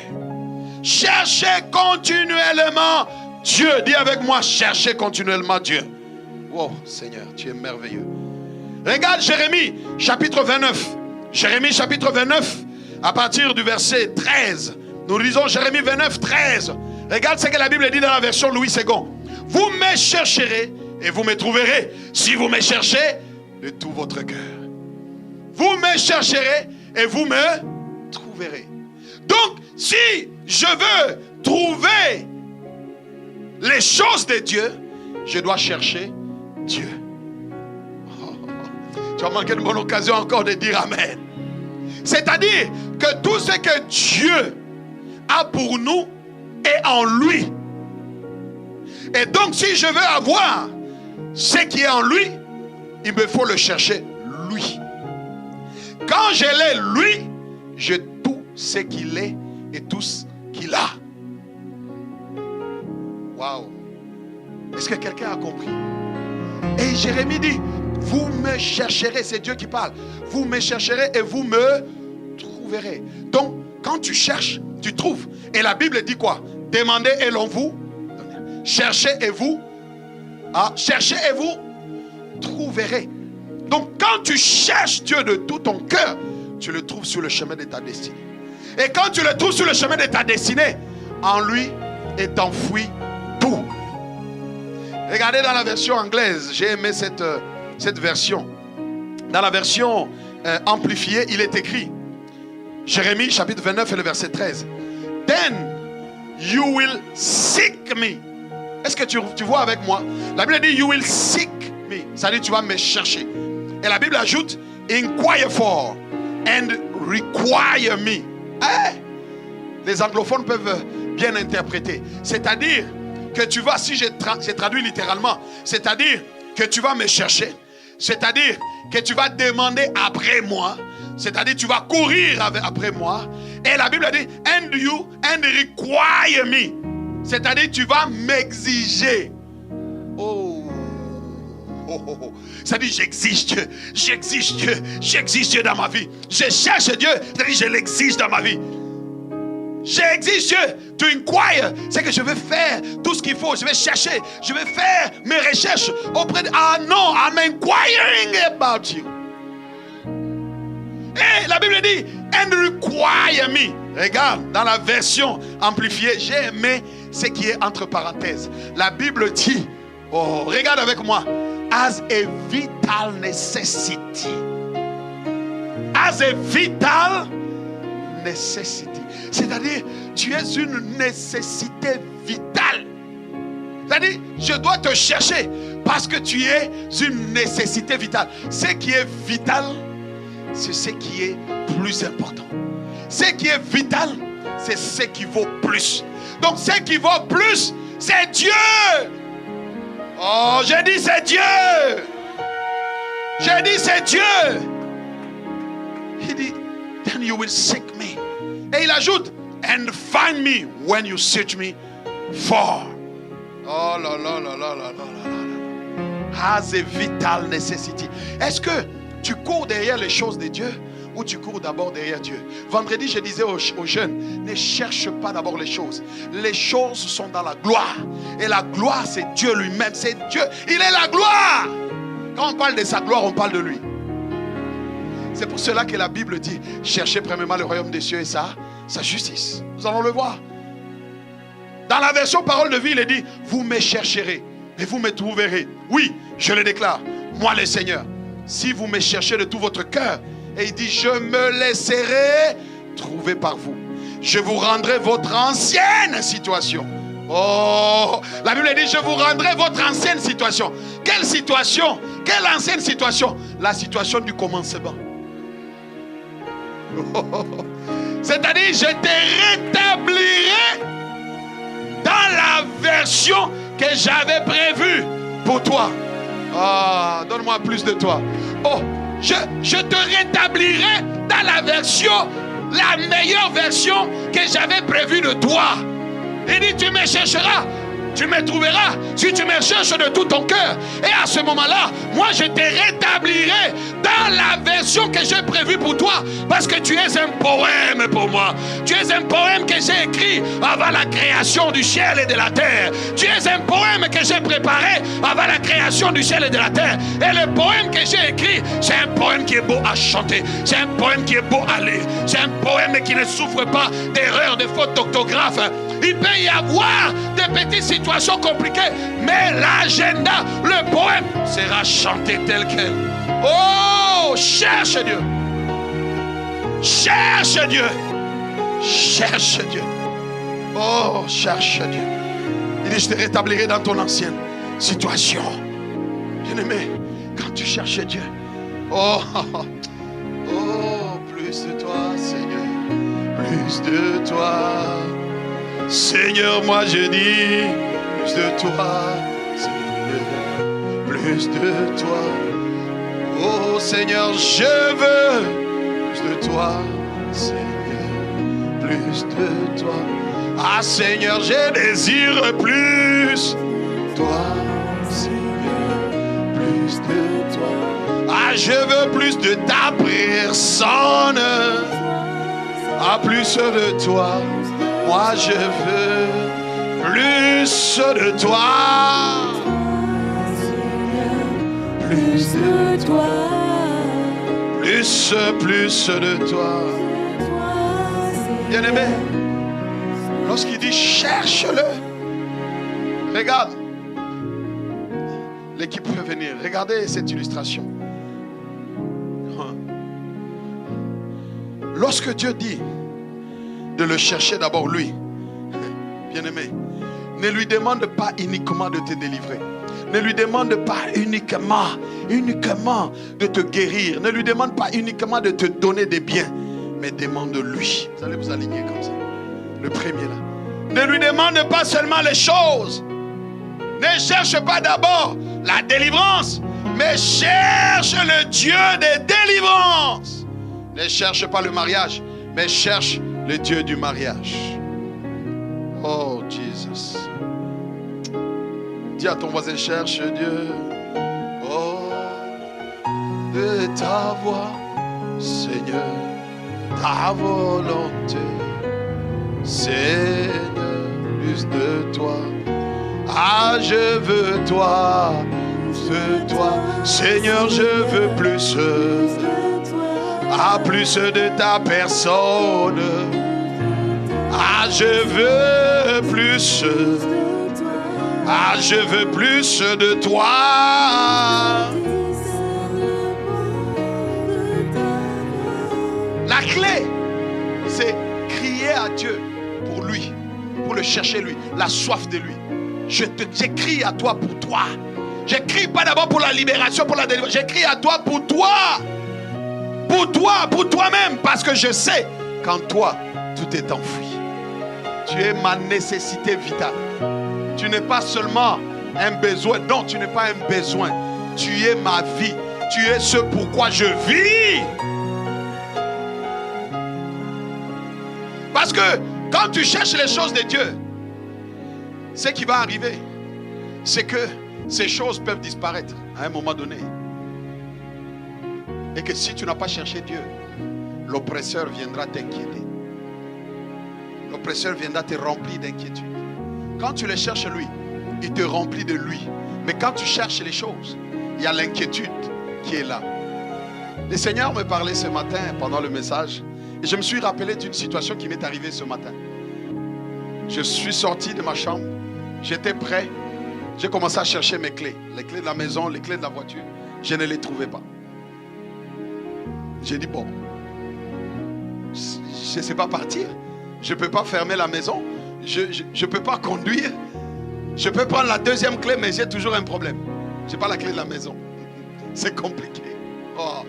Chercher continuellement Dieu. Dis avec moi, chercher continuellement Dieu. Wow, Seigneur, tu es merveilleux. Regarde Jérémie, chapitre 29. Jérémie, chapitre 29, à partir du verset 13. Nous lisons Jérémie 29, 13. Regarde ce que la Bible dit dans la version Louis II. Vous me chercherez et vous me trouverez, si vous me cherchez de tout votre cœur. Vous me chercherez et vous me trouverez. Donc, si je veux trouver les choses de Dieu, je dois chercher Dieu. Tu as manqué une bonne occasion encore de dire Amen. C'est-à-dire que tout ce que Dieu a pour nous est en lui. Et donc si je veux avoir ce qui est en lui, il me faut le chercher lui. Quand je l'ai lui, j'ai tout ce qu'il est et tout ce qu'il a. Waouh! Est-ce que quelqu'un a compris? Et Jérémie dit, vous me chercherez, c'est Dieu qui parle. Vous me chercherez et vous me trouverez. Donc, quand tu cherches, tu trouves. Et la Bible dit quoi? Demandez et l'on vous donnera. Cherchez et vous cherchez et vous trouverez. Donc, quand tu cherches Dieu de tout ton cœur, tu le trouves sur le chemin de ta destinée. Et quand tu le trouves sur le chemin de ta destinée, en lui est enfoui tout. Regardez dans la version anglaise, j'ai aimé cette version. Dans la version amplifiée, il est écrit, Jérémie chapitre 29 et le verset 13. Then you will seek me. Est-ce que tu vois avec moi? La Bible dit you will seek me. Ça dit tu vas me chercher. Et la Bible ajoute inquire for and require me. Les anglophones peuvent bien interpréter. C'est-à-dire que tu vas, si j'ai traduit littéralement, c'est-à-dire que tu vas me chercher, c'est-à-dire que tu vas demander après moi, c'est-à-dire tu vas courir après moi. Et la Bible dit and require me, c'est-à-dire tu vas m'exiger. C'est-à-dire j'exige Dieu, j'exige Dieu dans ma vie. Je cherche Dieu, c'est-à-dire je l'exige dans ma vie. J'exige Dieu, to inquire, c'est que je vais faire tout ce qu'il faut, je vais chercher, je vais faire mes recherches auprès de... Ah non, I'm inquiring about you. Et la Bible dit, and require me. Regarde, dans la version amplifiée, j'ai aimé ce qui est entre parenthèses. La Bible dit, regarde avec moi, as a vital necessity. As a vital necessity. C'est-à-dire, tu es une nécessité vitale. C'est-à-dire, je dois te chercher parce que tu es une nécessité vitale. Ce qui est vital, c'est ce qui est plus important. Ce qui est vital, c'est ce qui vaut plus. Donc, ce qui vaut plus, c'est Dieu. Oh, j'ai dit c'est Dieu. J'ai dit, c'est Dieu. Il dit, then you will seek me. Et il ajoute, and find me when you search me for. Oh là là là là là là là. Has a vital necessity. Est-ce que tu cours derrière les choses de Dieu ou tu cours d'abord derrière Dieu? Vendredi, je disais aux jeunes, ne cherche pas d'abord les choses. Les choses sont dans la gloire. Et la gloire, c'est Dieu lui-même. C'est Dieu. Il est la gloire. Quand on parle de sa gloire, on parle de lui. C'est pour cela que la Bible dit, cherchez premièrement le royaume des cieux et sa justice. Nous allons le voir. Dans la version parole de vie, il est dit, vous me chercherez et vous me trouverez. Oui, je le déclare, moi le Seigneur. Si vous me cherchez de tout votre cœur, et il dit, je me laisserai trouver par vous. Je vous rendrai votre ancienne situation. Oh, la Bible dit, je vous rendrai votre ancienne situation. Quelle situation? Quelle ancienne situation? La situation du commencement. C'est-à-dire, je te rétablirai dans la version que j'avais prévue pour toi. Ah, donne-moi plus de toi. Oh, je te rétablirai dans la version, la meilleure version que j'avais prévue de toi. Il dit, tu me chercheras, tu me trouveras si tu me cherches de tout ton cœur. Et à ce moment-là, moi je te rétablirai dans la version que j'ai prévue pour toi. Parce que tu es un poème pour moi. Tu es un poème que j'ai écrit avant la création du ciel et de la terre. Tu es un poème que j'ai préparé avant la création du ciel et de la terre. Et le poème que j'ai écrit, c'est un poème qui est beau à chanter. C'est un poème qui est beau à lire. C'est un poème qui ne souffre pas d'erreurs, de fautes d'orthographe. Il peut y avoir des petites situations compliquées, mais l'agenda, le poème sera chanté tel quel. Oh, cherche Dieu. Cherche Dieu. Cherche Dieu. Oh, cherche Dieu. Il dit, je te rétablirai dans ton ancienne situation. Bien-aimé, quand tu cherches Dieu, oh, plus de toi, Seigneur. Plus de toi. Seigneur, moi je dis, plus de toi, Seigneur, plus de toi. Oh Seigneur, je veux plus de toi, Seigneur, plus de toi. Ah Seigneur, je désire plus de toi, Seigneur, plus de toi. Ah, je veux plus de ta personne, ah, plus de toi. Moi je veux plus de toi. Plus de toi. Plus de toi. Bien-aimé, lorsqu'il dit cherche-le, regarde. L'équipe peut venir. Regardez cette illustration. Lorsque Dieu dit de le chercher d'abord lui, bien-aimé, ne lui demande pas uniquement de te délivrer. Ne lui demande pas uniquement de te guérir. Ne lui demande pas uniquement de te donner des biens, mais demande-lui. Vous allez vous aligner comme ça. Le premier là. Ne lui demande pas seulement les choses. Ne cherche pas d'abord la délivrance, mais cherche le Dieu des délivrances. Ne cherche pas le mariage, mais cherche le Dieu du mariage. Oh Jesus. Dis à ton voisin, cherche Dieu. Oh, de ta voix, Seigneur, ta volonté. Seigneur, plus de toi. Ah, je veux toi, de toi. Seigneur, je veux plus. Ah, plus de ta personne. Ah, je veux plus. Ah, je veux plus de toi. La clé, c'est crier à Dieu pour lui, pour le chercher lui, la soif de lui. J'écris à toi pour toi. J'écris pas d'abord pour la libération, pour la délivrance. J'écris à toi pour toi. Pour toi, pour toi-même. Parce que je sais qu'en toi, tout est enfoui. Tu es ma nécessité vitale. Tu n'es pas seulement un besoin. Non, tu n'es pas un besoin. Tu es ma vie. tu es ce pourquoi je vis. Parce que quand tu cherches les choses de Dieu, ce qui va arriver, c'est que ces choses peuvent disparaître à un moment donné. Et que si tu n'as pas cherché Dieu, l'oppresseur viendra t'inquiéter. L'oppresseur viendra te remplir d'inquiétude. Quand tu le cherches lui, il te remplit de lui. Mais quand tu cherches les choses, il y a l'inquiétude qui est là. Le Seigneur me parlait ce matin pendant le message. Et je me suis rappelé d'une situation qui m'est arrivée ce matin. Je suis sorti de ma chambre. J'étais prêt. J'ai commencé à chercher mes clés. Les clés de la maison, les clés de la voiture. Je ne les trouvais pas. J'ai dit bon, je ne sais pas partir. Je ne peux pas fermer la maison. Je ne peux pas conduire. Je peux prendre la deuxième clé, mais j'ai toujours un problème. Je n'ai pas la clé de la maison. C'est compliqué. Oh.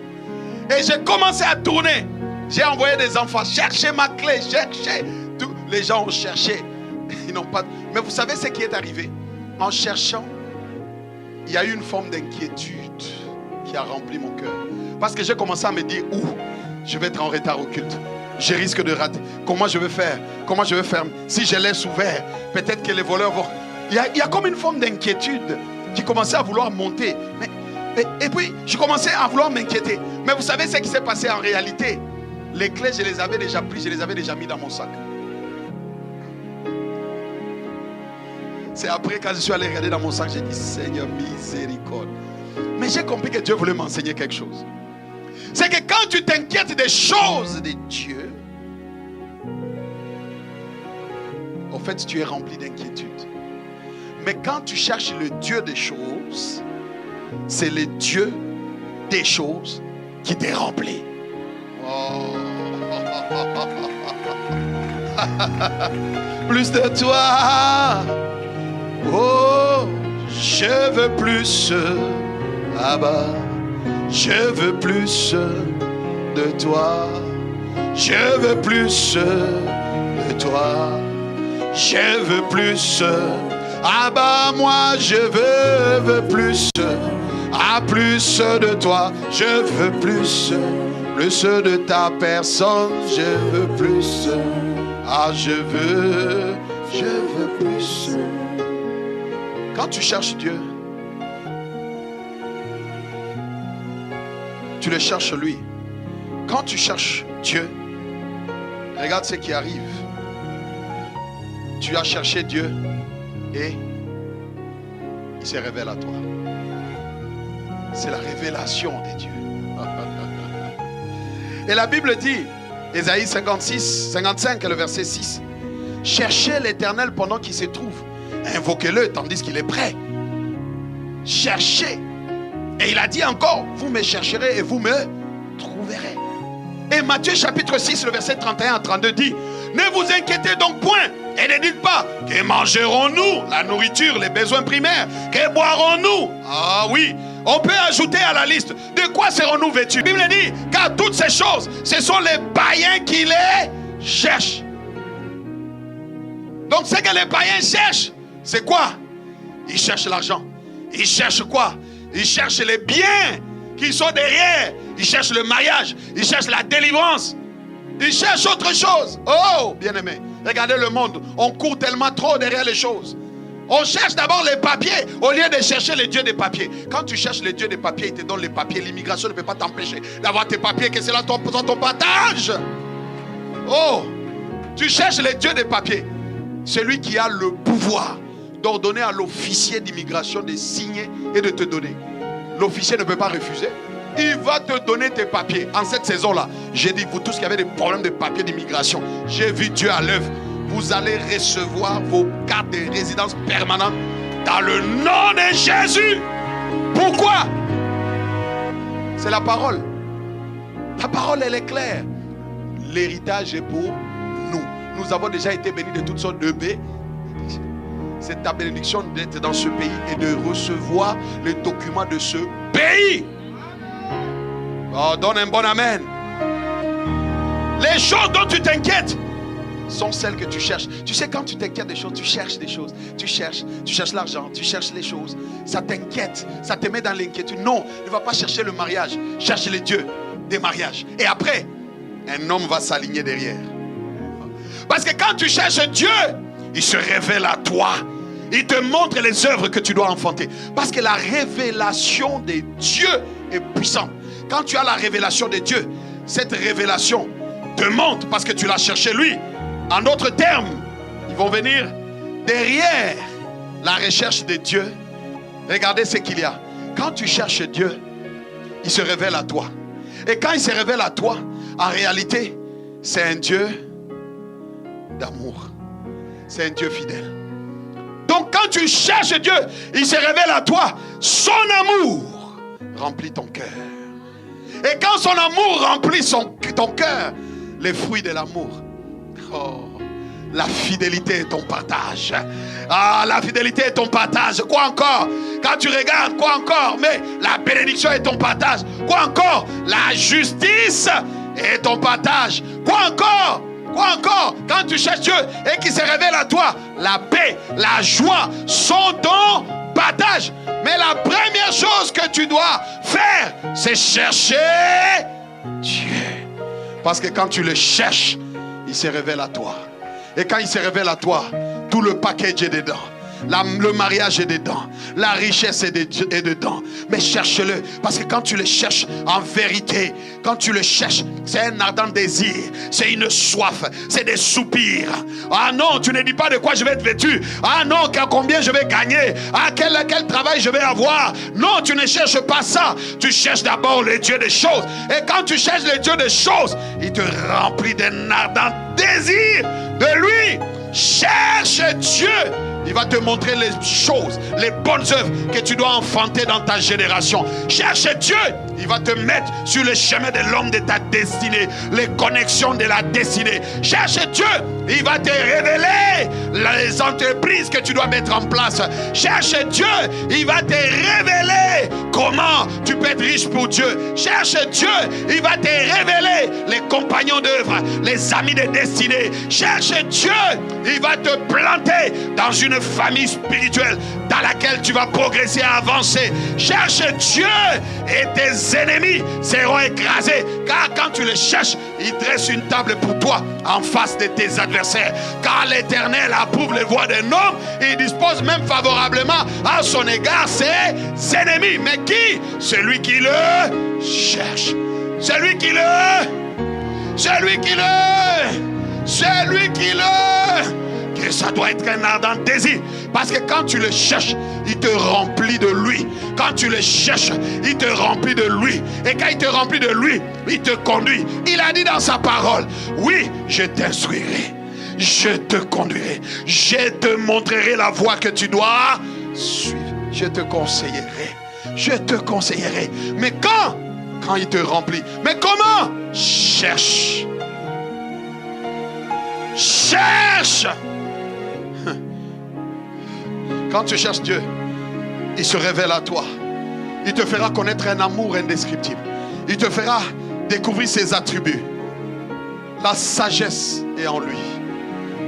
Et j'ai commencé à tourner. J'ai envoyé des enfants chercher ma clé, chercher. Tout. Les gens ont cherché. Ils n'ont pas. Mais vous savez ce qui est arrivé? En cherchant, il y a eu une forme d'inquiétude qui a rempli mon cœur. Parce que j'ai commencé à me dire, je vais être en retard au culte. Je risque de rater. Comment je vais faire? Comment je vais faire? Si je laisse ouvert, peut-être que les voleurs vont... Il y a comme une forme d'inquiétude qui commençait à vouloir monter. Et puis, je commençais à vouloir m'inquiéter. Mais vous savez ce qui s'est passé en réalité? Les clés, je les avais déjà prises, je les avais déjà mis dans mon sac. C'est après, quand je suis allé regarder dans mon sac, j'ai dit, Seigneur, miséricorde. Mais j'ai compris que Dieu voulait m'enseigner quelque chose. C'est que quand tu t'inquiètes des choses de Dieu, au fait, tu es rempli d'inquiétude. Mais quand tu cherches le Dieu des choses, c'est le Dieu des choses qui t'est rempli. Oh. Plus de toi. Oh, je veux plus. Abba, je veux plus de toi. Je veux plus de toi. Je veux plus. Abba, moi je veux plus. Ah, plus de toi. Je veux plus. Plus de ta personne. Je veux plus. Ah, je veux plus. Quand tu cherches Dieu, tu le cherches lui. Quand tu cherches Dieu, regarde ce qui arrive. Tu as cherché Dieu et il se révèle à toi. C'est la révélation de Dieu. Et la Bible dit, Ésaïe 55, le verset 6, cherchez l'Éternel pendant qu'il se trouve. Invoquez-le tandis qu'il est prêt. Cherchez. Et il a dit encore, vous me chercherez et vous me trouverez. Et Matthieu chapitre 6, le verset 31 à 32 dit, ne vous inquiétez donc point et ne dites pas, que mangerons-nous? La nourriture, les besoins primaires. Que boirons-nous? Ah oui, on peut ajouter à la liste, de quoi serons-nous vêtus? La Bible dit, car toutes ces choses, ce sont les païens qui les cherchent. Donc ce que les païens cherchent, c'est quoi? Ils cherchent l'argent. Ils cherchent quoi? Ils cherchent les biens qui sont derrière. Ils cherchent le mariage. Ils cherchent la délivrance. Ils cherchent autre chose. Oh, bien-aimé, regardez le monde. On court tellement trop derrière les choses. On cherche d'abord les papiers au lieu de chercher les dieux des papiers. Quand tu cherches les dieux des papiers, ils te donnent les papiers. L'immigration ne peut pas t'empêcher d'avoir tes papiers, que c'est là ton partage. Oh, tu cherches les dieux des papiers. Celui qui a le pouvoir d'ordonner à l'officier d'immigration de signer et de te donner. L'officier ne peut pas refuser. Il va te donner tes papiers. En cette saison-là, j'ai dit, vous tous qui avez des problèmes de papiers d'immigration, j'ai vu Dieu à l'œuvre. Vous allez recevoir vos cartes de résidence permanente dans le nom de Jésus. Pourquoi? C'est la parole. La parole, elle est claire. L'héritage est pour nous. Nous avons déjà été bénis de toutes sortes de baies. C'est ta bénédiction d'être dans ce pays et de recevoir les documents de ce pays. Oh, donne un bon amen. Les choses dont tu t'inquiètes, sont celles que tu cherches. Tu sais, quand tu t'inquiètes des choses, tu cherches des choses. Tu cherches l'argent, tu cherches les choses. Ça t'inquiète, ça te met dans l'inquiétude. Non, ne va pas chercher le mariage. Cherche les dieux des mariages. Et après, un homme va s'aligner derrière. Parce que quand tu cherches Dieu, il se révèle à toi. Il te montre les œuvres que tu dois enfanter. Parce que la révélation de Dieu est puissante. Quand tu as la révélation de Dieu, cette révélation te montre parce que tu l'as cherché lui. En d'autres termes, ils vont venir derrière la recherche de Dieu. Regardez ce qu'il y a. Quand tu cherches Dieu, il se révèle à toi. Et quand il se révèle à toi, en réalité, c'est un Dieu d'amour. C'est un Dieu fidèle. Donc quand tu cherches Dieu, il se révèle à toi. Son amour remplit ton cœur. Et quand son amour remplit ton cœur, les fruits de l'amour. Oh, la fidélité est ton partage. Ah, la fidélité est ton partage. Quoi encore? Quand tu regardes, quoi encore? Mais la bénédiction est ton partage. Quoi encore? La justice est ton partage. Quoi encore? Quoi encore? Quand tu cherches Dieu et qu'il se révèle à toi, la paix, la joie sont ton partage. Mais la première chose que tu dois faire, c'est chercher Dieu. Parce que quand tu le cherches, il se révèle à toi. Et quand il se révèle à toi, tout le package est dedans. Le mariage est dedans. La richesse est dedans. Mais cherche-le. Parce que quand tu le cherches en vérité, quand tu le cherches, c'est un ardent désir. C'est une soif. C'est des soupirs. Ah non, tu ne dis pas de quoi je vais être vêtu. Ah non, combien je vais gagner. Ah, quel travail je vais avoir. Non, tu ne cherches pas ça. Tu cherches d'abord le Dieu des choses. Et quand tu cherches le Dieu des choses, il te remplit d'un ardent désir de lui. Cherche Dieu. Il va te montrer les choses, les bonnes œuvres que tu dois enfanter dans ta génération. Cherche Dieu. Il va te mettre sur le chemin de l'homme de ta destinée, les connexions de la destinée. Cherche Dieu. Il va te révéler les entreprises que tu dois mettre en place. Cherche Dieu. Il va te révéler comment tu peux être riche pour Dieu. Cherche Dieu. Il va te révéler les compagnons d'œuvre, les amis de destinée. Cherche Dieu. Il va te planter dans une famille spirituelle dans laquelle tu vas progresser et avancer. Cherche Dieu et tes ennemis seront écrasés. Car quand tu le cherches, il dresse une table pour toi en face de tes adversaires. Car l'Éternel approuve les voies d'un homme. Il dispose même favorablement à son égard ses ennemis. Mais qui? Celui qui le cherche. Celui qui le que ça doit être un ardent désir. Parce que quand tu le cherches, il te remplit de lui. Quand tu le cherches, il te remplit de lui. Et quand il te remplit de lui, il te conduit. Il a dit dans sa parole, oui, je t'instruirai, je te conduirai, je te montrerai la voie que tu dois suivre. Je te conseillerai. Je te conseillerai. Mais quand il te remplit. Mais comment? Cherche. Cherche. Quand tu cherches Dieu, il se révèle à toi. Il te fera connaître un amour indescriptible. Il te fera découvrir ses attributs. La sagesse est en lui.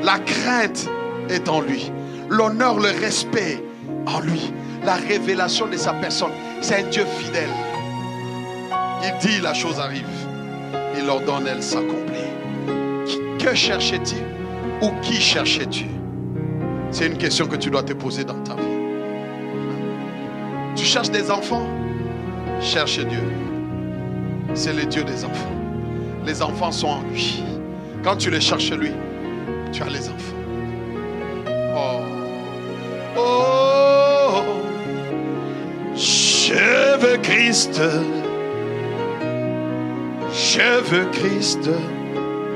La crainte est en lui. L'honneur, le respect en lui. La révélation de sa personne. C'est un Dieu fidèle. Il dit, la chose arrive. Il ordonne, elle s'accomplit. Que cherchais-tu? Ou qui cherchais-tu? C'est une question que tu dois te poser dans ta vie. Tu cherches des enfants? Cherche Dieu. C'est le Dieu des enfants. Les enfants sont en lui. Quand tu les cherches lui, tu as les enfants. Oh, oh, je veux Christ. Je veux Christ.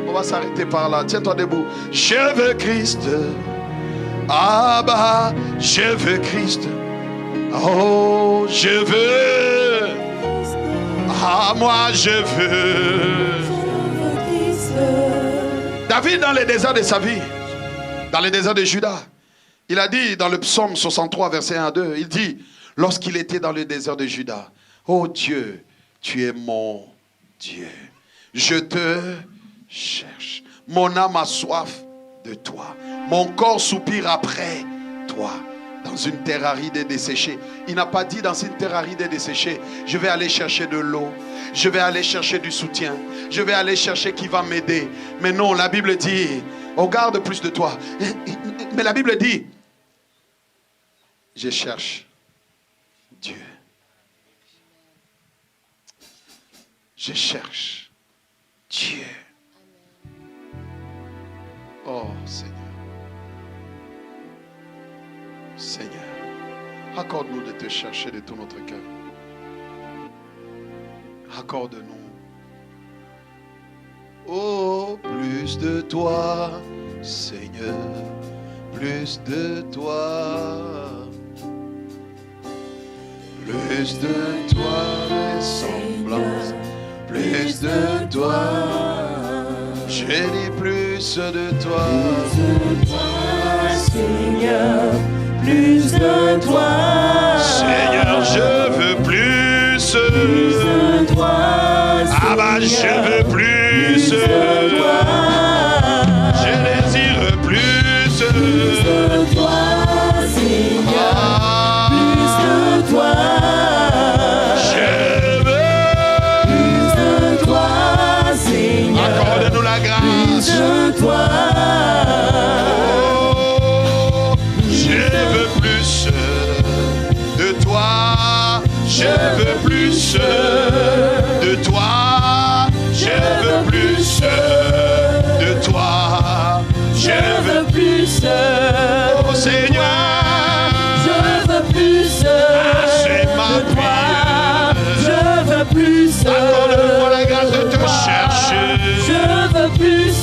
On va s'arrêter par là. Tiens-toi debout. Je veux Christ. Ah bah, je veux Christ. Oh, je veux. Ah, moi, je veux. David, dans les déserts de sa vie, dans les déserts de Juda, il a dit dans le psaume 63, verset 1 à 2, il dit, lorsqu'il était dans le désert de Juda, oh Dieu, tu es mon Dieu. Je te cherche. Mon âme a soif de toi. Mon corps soupire après toi. Dans une terre aride et desséchée. Il n'a pas dit dans une terre aride et desséchée, je vais aller chercher de l'eau, je vais aller chercher du soutien, je vais aller chercher qui va m'aider. Mais non, la Bible dit, regarde plus de toi. Mais la Bible dit, je cherche Dieu. Je cherche Dieu. Oh Seigneur. Seigneur, accorde-nous de te chercher de tout notre cœur. Accorde-nous. Oh, plus de toi, Seigneur, plus de toi. Plus de toi, ressemblance, plus de toi. Je dis plus de toi. Plus de toi, Seigneur. Plus de toi, Seigneur, je veux plus. Plus de toi, Seigneur. Ah bah je veux plus. De toi, Je désire plus. Plus de toi, Seigneur. Plus de toi, Je veux. Plus de toi, Seigneur. Accorde-nous la Plus grâce. de toi, Je veux plus de toi. Je veux plus de toi. Je veux plus de toi. Je veux plus. Oh Seigneur. Je veux plus c'est ma de toi. prière. Je veux plus. Accorde-moi la grâce de te chercher. Je veux plus.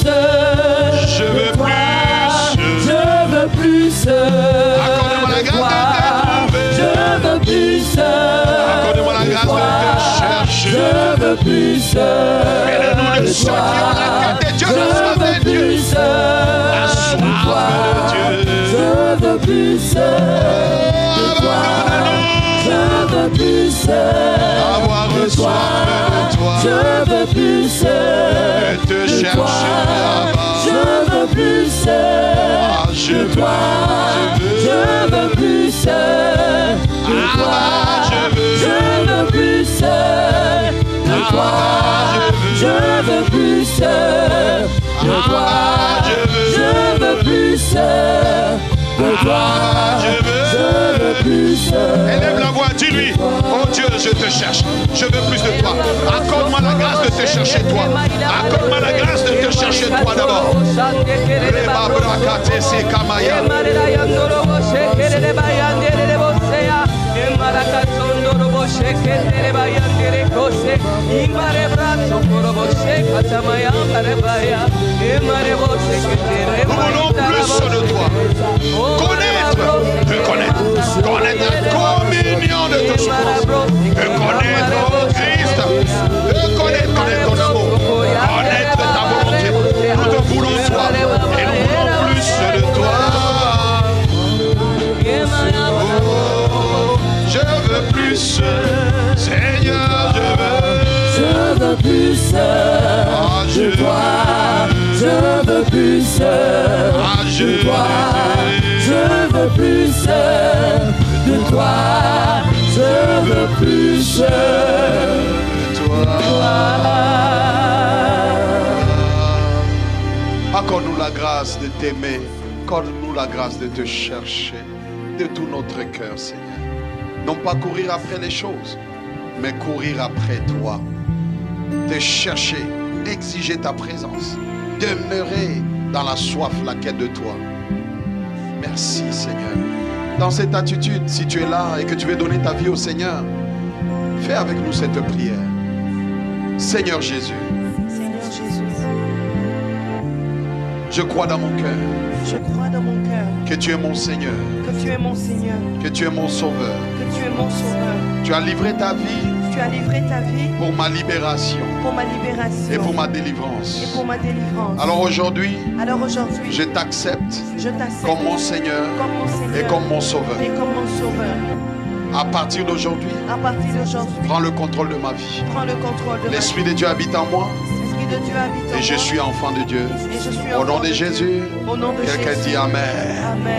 Je veux de toi. plus. Je veux plus. Accorde-moi la de grâce toi. de te trouver. Je veux plus. Accorde-moi la grâce de te chercher. Je veux plus. Fais-le-nous de ceux qui ont la tête de Dieu, la soif de Dieu. La soif de Dieu. Je veux plus de toi. Je veux plus Avoir de toi. soif de toi. Je veux plus Et te de chercher toi. là-bas. Je veux plus je de veux, toi. Je veux plus de toi. Je veux plus de toi. Je veux plus de toi. Je veux plus de toi. Je veux plus. Élève la voix, dis-lui, oh Dieu, je te cherche, je veux plus de toi. Accorde-moi la grâce de te chercher toi. Accorde-moi la grâce de te chercher toi d'abord. Reba brakate se kamaya. Nous voulons plus de toi. Connaître la communion de ton souffrance. Connaître, oh Christ. Connaître ton amour. Connaître ta volonté. Nous te voulons toi. Et nous voulons plus de toi. Oh, je veux plus. Seigneur, Je veux plus de toi. Je veux plus de toi. Je veux plus de toi. Je veux plus de toi. Accorde-nous la grâce de t'aimer. Accorde-nous la grâce de te chercher de tout notre cœur, Seigneur. Non pas courir après les choses, mais courir après toi. Te chercher, exiger ta présence. Demeurer dans la soif, la quête de toi. Merci, Seigneur. Dans cette attitude, si tu es là et que tu veux donner ta vie au Seigneur, fais avec nous cette prière. Seigneur Jésus, Seigneur Jésus, je crois dans mon cœur je crois dans mon cœur que tu es mon Seigneur, que tu es mon Seigneur, que tu es mon Sauveur. que tu es mon Sauveur. Tu as livré ta vie Tu as livré ta vie pour ma libération pour ma libération et pour ma délivrance. et pour ma délivrance. Alors aujourd'hui, Alors aujourd'hui, je t'accepte je t'accepte comme mon Seigneur comme mon Seigneur et comme mon Sauveur. et comme mon Sauveur. À partir d'aujourd'hui, À partir d'aujourd'hui, prends le contrôle de ma vie. prends le contrôle de ma vie. L'Esprit de Dieu habite en moi. L'Esprit de Dieu habite en Et je moi. suis enfant de Dieu. Et je suis Au nom enfant de Jésus, Au nom de quelqu'un Jésus. dit Amen. Amen.